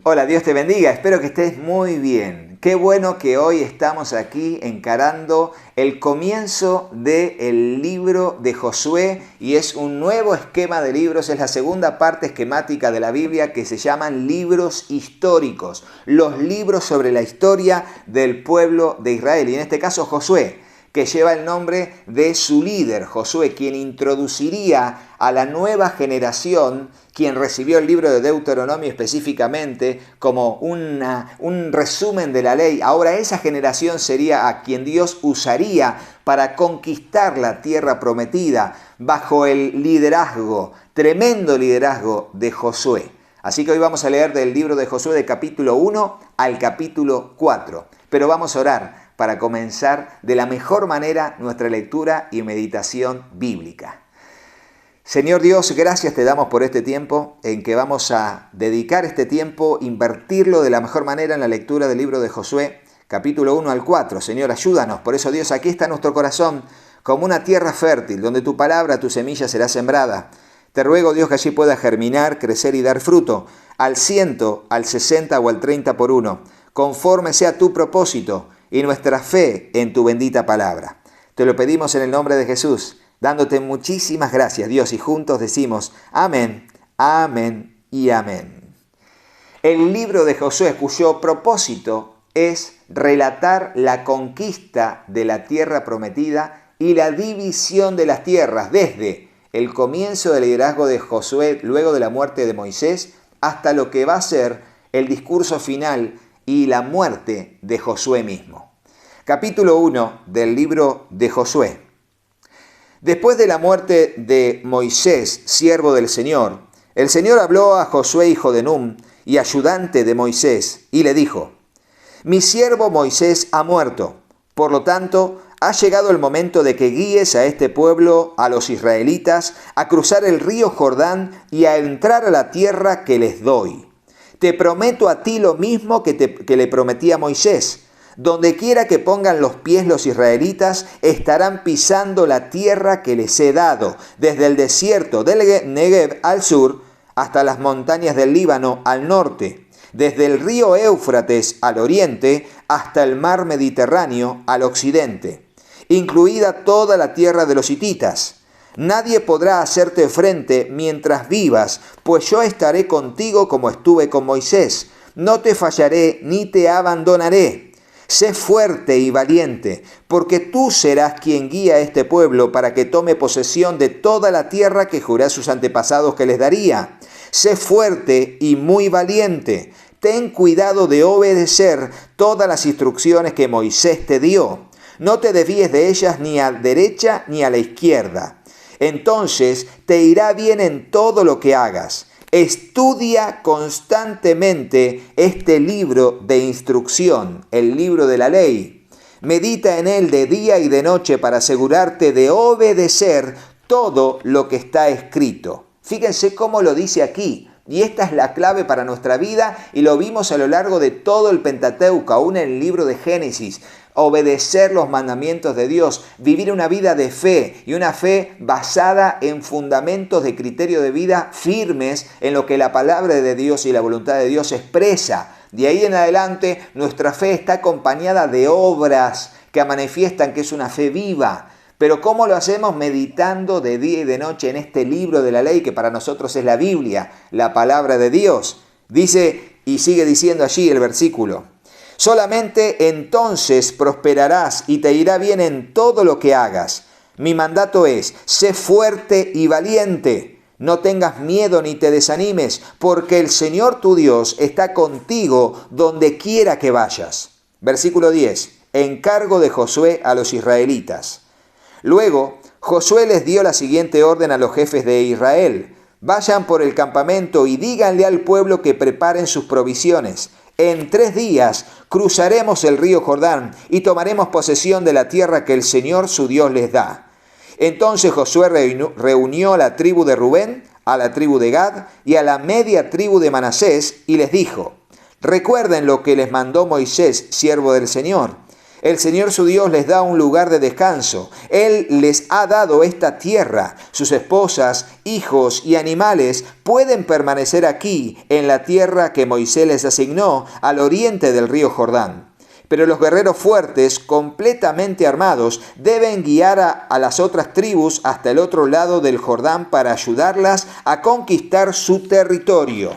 Hola, Dios te bendiga, espero que estés muy bien. Qué bueno que hoy estamos aquí encarando el comienzo del libro de Josué y es un nuevo esquema de libros, es la segunda parte esquemática de la Biblia que se llaman libros históricos, los libros sobre la historia del pueblo de Israel y en este caso Josué, que lleva el nombre de su líder, Josué, quien introduciría a la nueva generación, quien recibió el libro de Deuteronomio específicamente como un resumen de la ley. Ahora esa generación sería a quien Dios usaría para conquistar la tierra prometida bajo el liderazgo, tremendo liderazgo de Josué. Así que hoy vamos a leer del libro de Josué de capítulo 1 al capítulo 4. Pero vamos a orar para comenzar de la mejor manera nuestra lectura y meditación bíblica. Señor Dios, gracias te damos por este tiempo en que vamos a dedicar este tiempo, invertirlo de la mejor manera en la lectura del libro de Josué, capítulo 1 al 4. Señor, ayúdanos. Por eso, Dios, aquí está nuestro corazón como una tierra fértil, donde tu palabra, tu semilla será sembrada. Te ruego, Dios, que allí pueda germinar, crecer y dar fruto, al 100, al 60 o al 30 por uno, conforme sea tu propósito y nuestra fe en tu bendita palabra. Te lo pedimos en el nombre de Jesús, dándote muchísimas gracias, Dios, y juntos decimos amén, amén y amén. El libro de Josué, cuyo propósito es relatar la conquista de la tierra prometida y la división de las tierras desde el comienzo del liderazgo de Josué luego de la muerte de Moisés hasta lo que va a ser el discurso final y la muerte de Josué mismo. Capítulo 1 del libro de Josué. Después de la muerte de Moisés, siervo del Señor, el Señor habló a Josué, hijo de Nun, y ayudante de Moisés, y le dijo: Mi siervo Moisés ha muerto, por lo tanto, ha llegado el momento de que guíes a este pueblo, a los israelitas, a cruzar el río Jordán y a entrar a la tierra que les doy. Te prometo a ti lo mismo que le prometí a Moisés. Donde quiera que pongan los pies los israelitas, estarán pisando la tierra que les he dado, desde el desierto del Negev al sur, hasta las montañas del Líbano al norte, desde el río Éufrates al oriente, hasta el mar Mediterráneo al occidente, incluida toda la tierra de los hititas. Nadie podrá hacerte frente mientras vivas, pues yo estaré contigo como estuve con Moisés. No te fallaré ni te abandonaré. Sé fuerte y valiente, porque tú serás quien guía a este pueblo para que tome posesión de toda la tierra que juré a sus antepasados que les daría. Sé fuerte y muy valiente. Ten cuidado de obedecer todas las instrucciones que Moisés te dio. No te desvíes de ellas ni a la derecha ni a la izquierda. Entonces te irá bien en todo lo que hagas. Estudia constantemente este libro de instrucción, el libro de la ley. Medita en él de día y de noche para asegurarte de obedecer todo lo que está escrito. Fíjense cómo lo dice aquí. Y esta es la clave para nuestra vida y lo vimos a lo largo de todo el Pentateuco, aún en el libro de Génesis. Obedecer los mandamientos de Dios, vivir una vida de fe y una fe basada en fundamentos de criterio de vida firmes en lo que la palabra de Dios y la voluntad de Dios expresa. De ahí en adelante nuestra fe está acompañada de obras que manifiestan que es una fe viva. Pero ¿cómo lo hacemos? Meditando de día y de noche en este libro de la ley que para nosotros es la Biblia, la palabra de Dios. Dice y sigue diciendo allí el versículo: solamente entonces prosperarás y te irá bien en todo lo que hagas. Mi mandato es: sé fuerte y valiente. No tengas miedo ni te desanimes, porque el Señor tu Dios está contigo donde quiera que vayas. Versículo 10. Encargo de Josué a los israelitas. Luego, Josué les dio la siguiente orden a los jefes de Israel: vayan por el campamento y díganle al pueblo que preparen sus provisiones. En 3 días cruzaremos el río Jordán y tomaremos posesión de la tierra que el Señor su Dios les da. Entonces Josué reunió a la tribu de Rubén, a la tribu de Gad y a la media tribu de Manasés y les dijo: recuerden lo que les mandó Moisés, siervo del Señor. El Señor su Dios les da un lugar de descanso. Él les ha dado esta tierra. Sus esposas, hijos y animales pueden permanecer aquí, en la tierra que Moisés les asignó, al oriente del río Jordán. Pero los guerreros fuertes, completamente armados, deben guiar a las otras tribus hasta el otro lado del Jordán para ayudarlas a conquistar su territorio.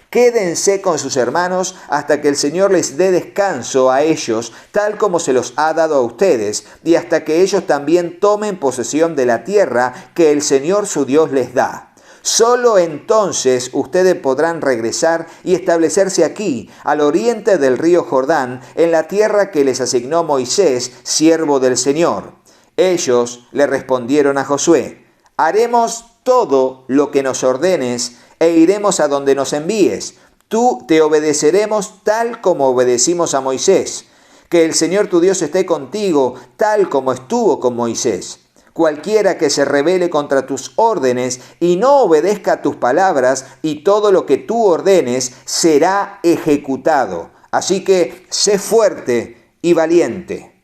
Quédense con sus hermanos hasta que el Señor les dé descanso a ellos, tal como se los ha dado a ustedes, y hasta que ellos también tomen posesión de la tierra que el Señor su Dios les da. Solo entonces ustedes podrán regresar y establecerse aquí, al oriente del río Jordán, en la tierra que les asignó Moisés, siervo del Señor. Ellos le respondieron a Josué: haremos todo lo que nos ordenes e iremos a donde nos envíes. Tú te obedeceremos tal como obedecimos a Moisés. Que el Señor tu Dios esté contigo tal como estuvo con Moisés. Cualquiera que se rebele contra tus órdenes y no obedezca tus palabras, y todo lo que tú ordenes será ejecutado. Así que sé fuerte y valiente.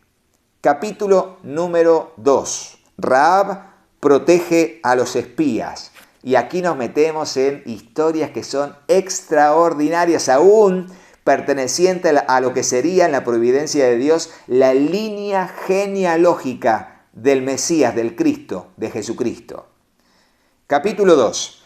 Capítulo número 2. Rahab protege a los espías. Y aquí nos metemos en historias que son extraordinarias, aún pertenecientes a lo que sería en la providencia de Dios la línea genealógica del Mesías, del Cristo, de Jesucristo. Capítulo 2.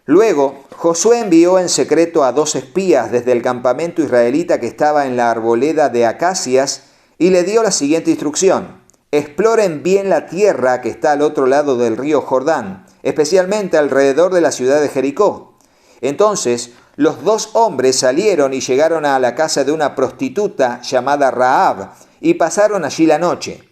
Luego, Josué envió en secreto a 2 espías desde el campamento israelita que estaba en la arboleda de acacias y le dio la siguiente instrucción: exploren bien la tierra que está al otro lado del río Jordán, especialmente alrededor de la ciudad de Jericó. Entonces, los 2 hombres salieron y llegaron a la casa de una prostituta llamada Rahab y pasaron allí la noche.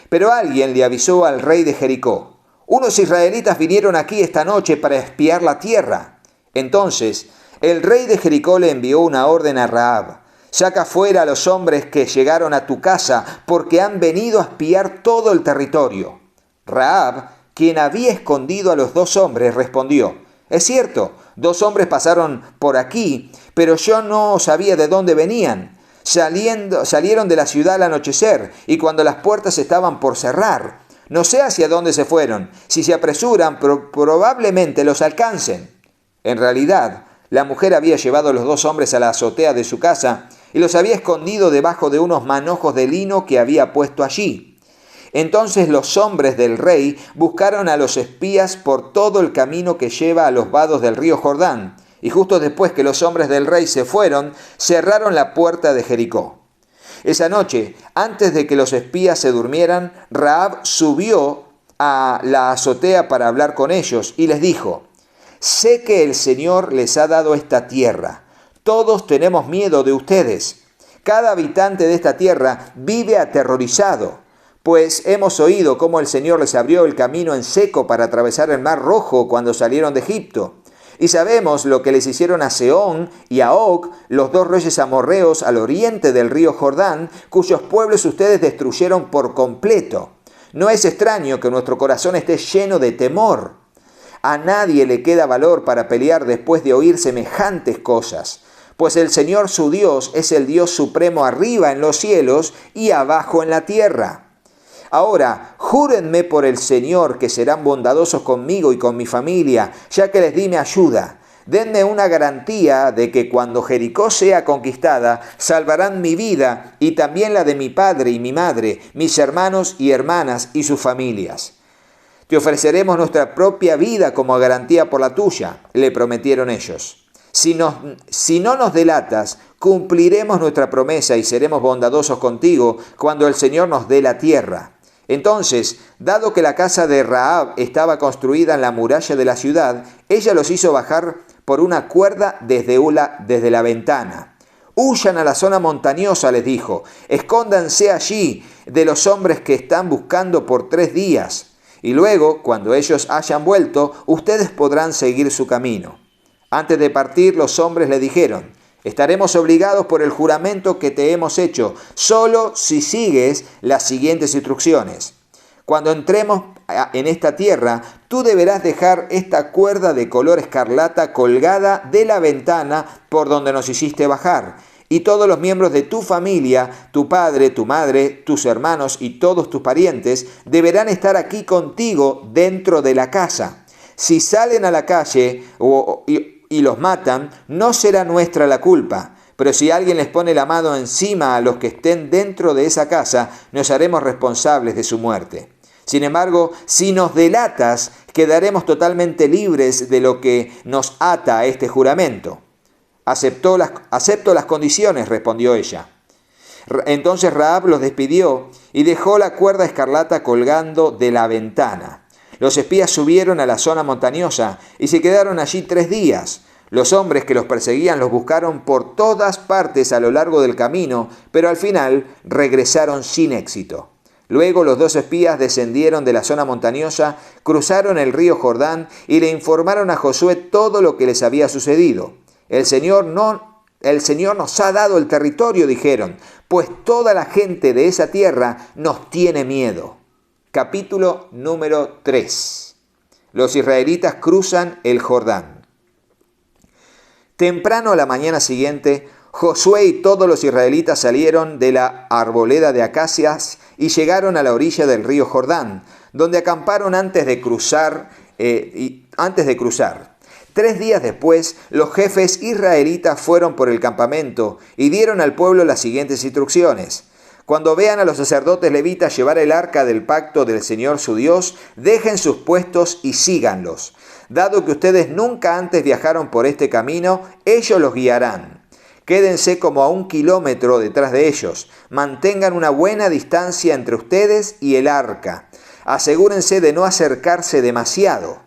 Pero alguien le avisó al rey de Jericó: unos israelitas vinieron aquí esta noche para espiar la tierra. Entonces, el rey de Jericó le envió una orden a Rahab: saca fuera a los hombres que llegaron a tu casa, porque han venido a espiar todo el territorio. Rahab, quien había escondido a los 2 hombres, respondió: es cierto, 2 hombres pasaron por aquí, pero yo no sabía de dónde venían. Salieron de la ciudad al anochecer, y cuando las puertas estaban por cerrar. No sé hacia dónde se fueron. Si se apresuran, probablemente los alcancen. En realidad, la mujer había llevado a los 2 hombres a la azotea de su casa y los había escondido debajo de unos manojos de lino que había puesto allí. Entonces los hombres del rey buscaron a los espías por todo el camino que lleva a los vados del río Jordán, y justo después que los hombres del rey se fueron, cerraron la puerta de Jericó. Esa noche, antes de que los espías se durmieran, Rahab subió a la azotea para hablar con ellos y les dijo: sé que el Señor les ha dado esta tierra. Todos tenemos miedo de ustedes. Cada habitante de esta tierra vive aterrorizado, pues hemos oído cómo el Señor les abrió el camino en seco para atravesar el Mar Rojo cuando salieron de Egipto. Y sabemos lo que les hicieron a Sehón y a Og, los 2 reyes amorreos al oriente del río Jordán, cuyos pueblos ustedes destruyeron por completo. No es extraño que nuestro corazón esté lleno de temor. A nadie le queda valor para pelear después de oír semejantes cosas, pues el Señor su Dios es el Dios supremo arriba en los cielos y abajo en la tierra. Ahora, júrenme por el Señor que serán bondadosos conmigo y con mi familia, ya que les di mi ayuda. Denme una garantía de que cuando Jericó sea conquistada, salvarán mi vida y también la de mi padre y mi madre, mis hermanos y hermanas y sus familias. Te ofreceremos nuestra propia vida como garantía por la tuya, le prometieron ellos. Si no nos delatas, cumpliremos nuestra promesa y seremos bondadosos contigo cuando el Señor nos dé la tierra. Entonces, dado que la casa de Rahab estaba construida en la muralla de la ciudad, ella los hizo bajar por una cuerda desde la ventana. Huyan a la zona montañosa, les dijo. Escóndanse allí de los hombres que están buscando por 3 días. Y luego, cuando ellos hayan vuelto, ustedes podrán seguir su camino. Antes de partir, los hombres le dijeron: estaremos obligados por el juramento que te hemos hecho, solo si sigues las siguientes instrucciones. Cuando entremos en esta tierra, tú deberás dejar esta cuerda de color escarlata colgada de la ventana por donde nos hiciste bajar, y todos los miembros de tu familia, tu padre, tu madre, tus hermanos y todos tus parientes deberán estar aquí contigo dentro de la casa. Si salen a la calle y los matan, no será nuestra la culpa. Pero si alguien les pone la mano encima a los que estén dentro de esa casa, nos haremos responsables de su muerte. Sin embargo, si nos delatas, quedaremos totalmente libres de lo que nos ata a este juramento. Acepto las condiciones, respondió ella. Entonces Rahab los despidió y dejó la cuerda escarlata colgando de la ventana. Los espías subieron a la zona montañosa y se quedaron allí 3 días. Los hombres que los perseguían los buscaron por todas partes a lo largo del camino, pero al final regresaron sin éxito. Luego los 2 espías descendieron de la zona montañosa, cruzaron el río Jordán y le informaron a Josué todo lo que les había sucedido. El Señor nos ha dado el territorio, dijeron, pues toda la gente de esa tierra nos tiene miedo. Capítulo número 3. Los israelitas cruzan el Jordán. Temprano a la mañana siguiente, Josué y todos los israelitas salieron de la arboleda de acacias y llegaron a la orilla del río Jordán, donde acamparon antes de cruzar. 3 días después, los jefes israelitas fueron por el campamento y dieron al pueblo las siguientes instrucciones. Cuando vean a los sacerdotes levitas llevar el arca del pacto del Señor su Dios, dejen sus puestos y síganlos. Dado que ustedes nunca antes viajaron por este camino, ellos los guiarán. Quédense como a 1 kilómetro detrás de ellos. Mantengan una buena distancia entre ustedes y el arca. Asegúrense de no acercarse demasiado.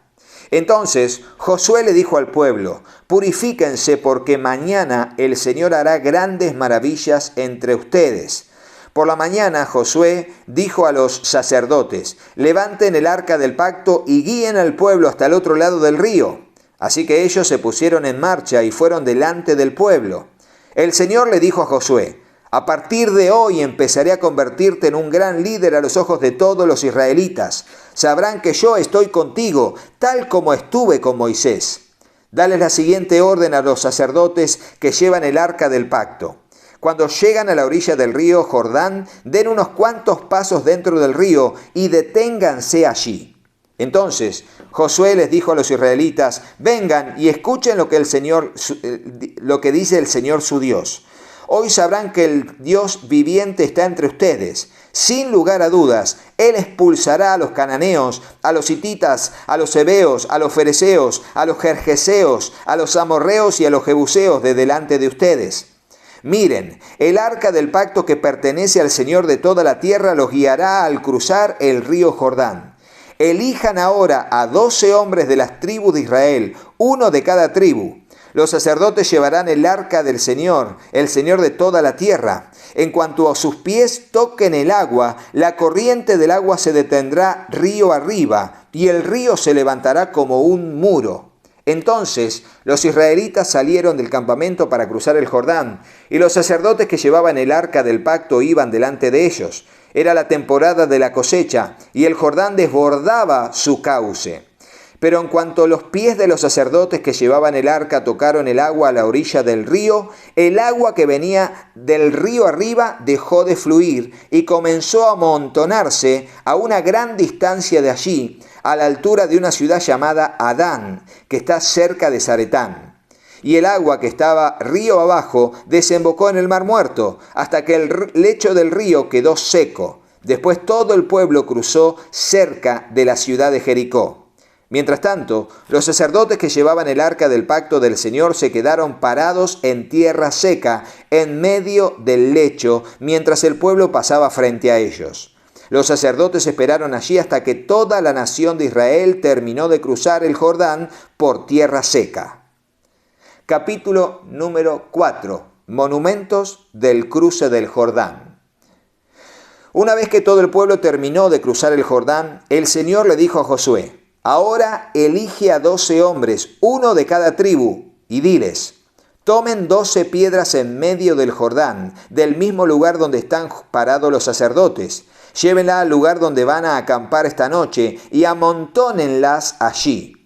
Entonces Josué le dijo al pueblo: purifíquense porque mañana el Señor hará grandes maravillas entre ustedes. Por la mañana Josué dijo a los sacerdotes: levanten el arca del pacto y guíen al pueblo hasta el otro lado del río. Así que ellos se pusieron en marcha y fueron delante del pueblo. El Señor le dijo a Josué: a partir de hoy empezaré a convertirte en un gran líder a los ojos de todos los israelitas. Sabrán que yo estoy contigo, tal como estuve con Moisés. Dales la siguiente orden a los sacerdotes que llevan el arca del pacto. Cuando llegan a la orilla del río Jordán, den unos cuantos pasos dentro del río y deténganse allí. Entonces Josué les dijo a los israelitas: vengan y escuchen lo que dice el Señor su Dios. Hoy sabrán que el Dios viviente está entre ustedes. Sin lugar a dudas, Él expulsará a los cananeos, a los hititas, a los heveos, a los fereceos, a los gergeseos, a los amorreos y a los jebuseos de delante de ustedes. Miren, el arca del pacto que pertenece al Señor de toda la tierra los guiará al cruzar el río Jordán. Elijan ahora a 12 hombres de las tribus de Israel, 1 de cada tribu. Los sacerdotes llevarán el arca del Señor, el Señor de toda la tierra. En cuanto a sus pies toquen el agua, la corriente del agua se detendrá río arriba, y el río se levantará como un muro. Entonces los israelitas salieron del campamento para cruzar el Jordán, y los sacerdotes que llevaban el arca del pacto iban delante de ellos. Era la temporada de la cosecha, y el Jordán desbordaba su cauce. Pero en cuanto los pies de los sacerdotes que llevaban el arca tocaron el agua a la orilla del río, el agua que venía del río arriba dejó de fluir y comenzó a amontonarse a una gran distancia de allí, a la altura de una ciudad llamada Adán, que está cerca de Zaretán. Y el agua que estaba río abajo desembocó en el Mar Muerto, hasta que el lecho del río quedó seco. Después todo el pueblo cruzó cerca de la ciudad de Jericó. Mientras tanto, los sacerdotes que llevaban el arca del pacto del Señor se quedaron parados en tierra seca, en medio del lecho, mientras el pueblo pasaba frente a ellos. Los sacerdotes esperaron allí hasta que toda la nación de Israel terminó de cruzar el Jordán por tierra seca. Capítulo número 4. Monumentos del cruce del Jordán. Una vez que todo el pueblo terminó de cruzar el Jordán, el Señor le dijo a Josué: ahora elige a 12 hombres, 1 de cada tribu, y diles: tomen 12 piedras en medio del Jordán, del mismo lugar donde están parados los sacerdotes. Llévenla al lugar donde van a acampar esta noche y amontónenlas allí.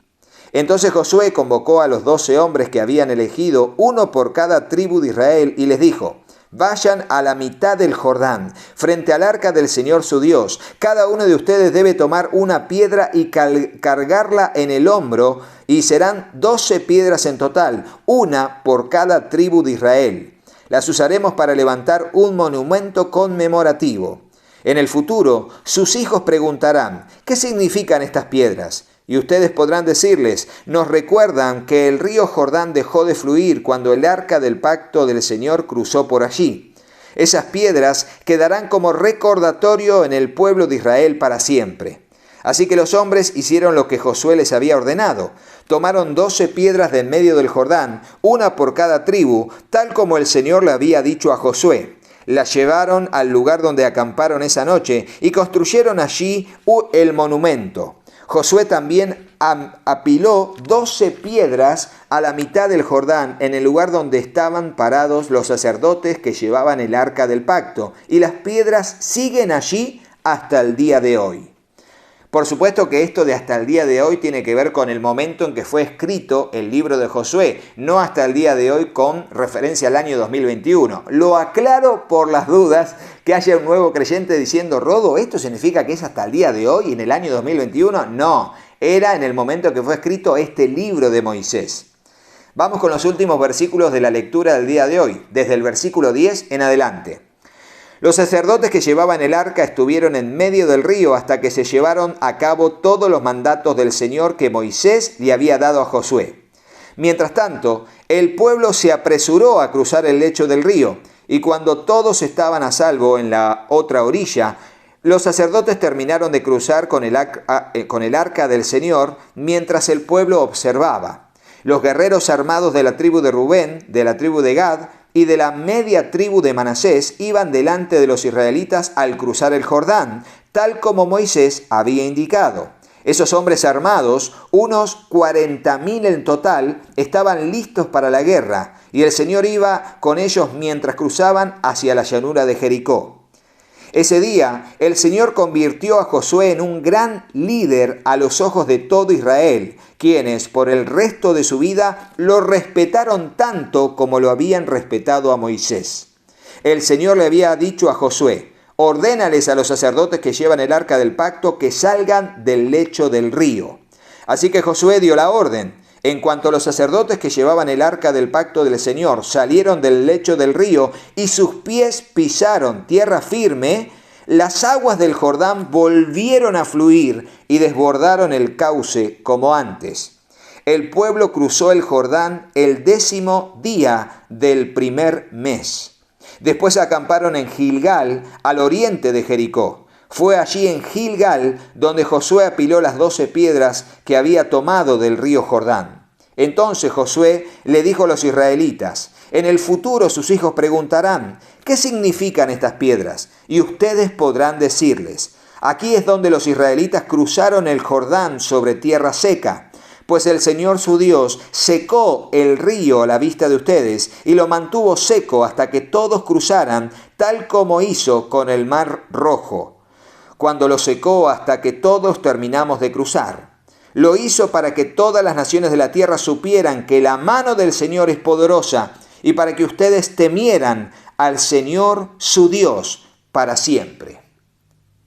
Entonces Josué convocó a los 12 hombres que habían elegido, uno por cada tribu de Israel, y les dijo: vayan a la mitad del Jordán, frente al arca del Señor su Dios. Cada uno de ustedes debe tomar una piedra y cargarla en el hombro, y serán 12 piedras en total, una por cada tribu de Israel. Las usaremos para levantar un monumento conmemorativo. En el futuro, sus hijos preguntarán: ¿qué significan estas piedras? Y ustedes podrán decirles: nos recuerdan que el río Jordán dejó de fluir cuando el arca del pacto del Señor cruzó por allí. Esas piedras quedarán como recordatorio en el pueblo de Israel para siempre. Así que los hombres hicieron lo que Josué les había ordenado. Tomaron 12 piedras de en medio del Jordán, una por cada tribu, tal como el Señor le había dicho a Josué. Las llevaron al lugar donde acamparon esa noche y construyeron allí el monumento. Josué también apiló 12 piedras a la mitad del Jordán, en el lugar donde estaban parados los sacerdotes que llevaban el arca del pacto, y las piedras siguen allí hasta el día de hoy. Por supuesto que esto de hasta el día de hoy tiene que ver con el momento en que fue escrito el libro de Josué, no hasta el día de hoy con referencia al año 2021. Lo aclaro por las dudas que haya un nuevo creyente diciendo: Rodo, ¿esto significa que es hasta el día de hoy, en el año 2021? No, era en el momento en que fue escrito este libro de Moisés. Vamos con los últimos versículos de la lectura del día de hoy, desde el versículo 10 en adelante. Los sacerdotes que llevaban el arca estuvieron en medio del río hasta que se llevaron a cabo todos los mandatos del Señor que Moisés le había dado a Josué. Mientras tanto, el pueblo se apresuró a cruzar el lecho del río, y cuando todos estaban a salvo en la otra orilla, los sacerdotes terminaron de cruzar con el arca del Señor mientras el pueblo observaba. Los guerreros armados de la tribu de Rubén, de la tribu de Gad y de la media tribu de Manasés iban delante de los israelitas al cruzar el Jordán, tal como Moisés había indicado. Esos hombres armados, unos 40.000 en total, estaban listos para la guerra, y el Señor iba con ellos mientras cruzaban hacia la llanura de Jericó. Ese día, el Señor convirtió a Josué en un gran líder a los ojos de todo Israel, quienes por el resto de su vida lo respetaron tanto como lo habían respetado a Moisés. El Señor le había dicho a Josué: ordénales a los sacerdotes que llevan el arca del pacto que salgan del lecho del río. Así que Josué dio la orden. En cuanto los sacerdotes que llevaban el arca del pacto del Señor salieron del lecho del río y sus pies pisaron tierra firme, las aguas del Jordán volvieron a fluir y desbordaron el cauce como antes. El pueblo cruzó el Jordán el 10º día del primer mes. Después acamparon en Gilgal, al oriente de Jericó. Fue allí en Gilgal donde Josué apiló las 12 piedras que había tomado del río Jordán. Entonces Josué le dijo a los israelitas: en el futuro sus hijos preguntarán: ¿qué significan estas piedras? Y ustedes podrán decirles: aquí es donde los israelitas cruzaron el Jordán sobre tierra seca, pues el Señor su Dios secó el río a la vista de ustedes y lo mantuvo seco hasta que todos cruzaran, tal como hizo con el Mar Rojo, cuando lo secó hasta que todos terminamos de cruzar. Lo hizo para que todas las naciones de la tierra supieran que la mano del Señor es poderosa y para que ustedes temieran al Señor su Dios para siempre.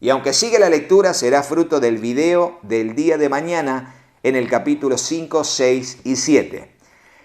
Y aunque sigue la lectura, será fruto del video del día de mañana en el capítulo 5, 6 y 7.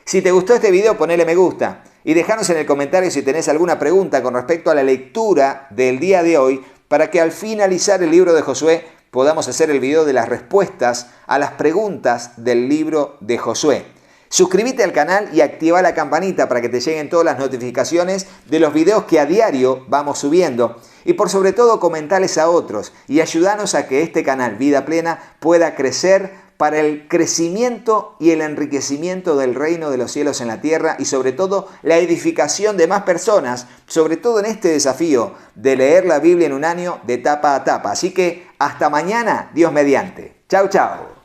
Si te gustó este video, ponele me gusta y déjanos en el comentario si tenés alguna pregunta con respecto a la lectura del día de hoy, para que al finalizar el libro de Josué podamos hacer el video de las respuestas a las preguntas del libro de Josué. Suscríbete al canal y activa la campanita para que te lleguen todas las notificaciones de los videos que a diario vamos subiendo. Y por sobre todo, comentales a otros y ayúdanos a que este canal Vida Plena pueda crecer para el crecimiento y el enriquecimiento del reino de los cielos en la tierra y sobre todo la edificación de más personas, sobre todo en este desafío de leer la Biblia en un año de tapa a tapa. Así que hasta mañana, Dios mediante. Chau, chau.